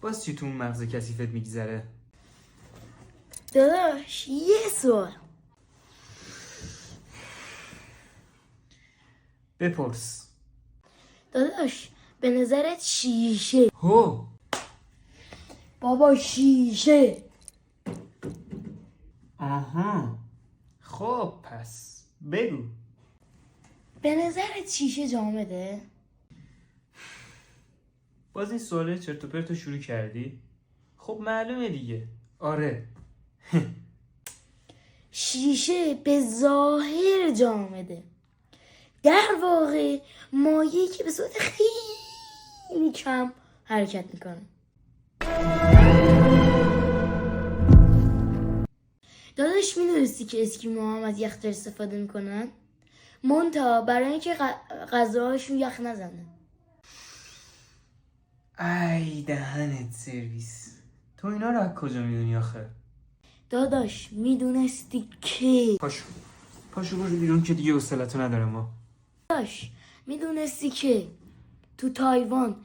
باز چی تو اون مغز کثیفت میگذره؟ داداش یه سوال. بپرس. داداش به نظرت شیشه؟ هو بابا شیشه. آها خب پس بگو. به نظرت شیشه جامده؟ باز این سواله چرت و پرت رو شروع کردی؟ خب معلومه دیگه. آره. شیشه به ظاهر جامده، در واقع مایعی که به صورت خیلی کم حرکت میکنه. داداش میدونستی که اسکیموها هم از یخچال استفاده میکنن؟ منتها برای اینکه غذاهاشون یخ نزنه. ای دهنت سرویس. تو اینا رو از کجا میدونی آخه؟ داداش میدونستی که پاشو برو بیرون که دیگه حوصله‌تو نداره ما. داداش میدونستی که تو تایوان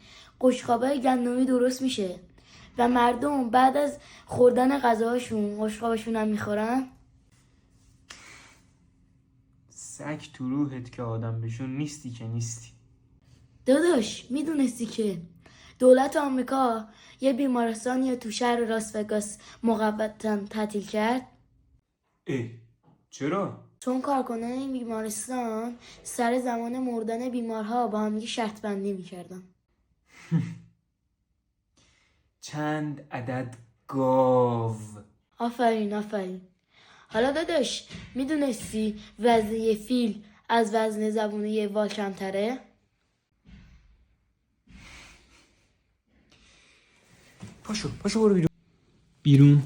قشقابای گندمی درست میشه و مردم بعد از خوردن غذاهاشون قشقابشون هم میخورن؟ سگ تو روحت که آدم بشون نیستی که نیستی. داداش میدونستی که دولت آمریکا یه بیمارستان یا تو شهر راس وگاس موقتا تعطیل کرد؟ چرا؟ چون کارکنان این بیمارستان سر زمان مردن بیمارها با هم شرط بندی میکردن. چند عدد گاو. آفرین. حالا داداش میدونستی وزن یه فیل از وزن زبون یه وال کمتره؟ پاشو برو بیرون.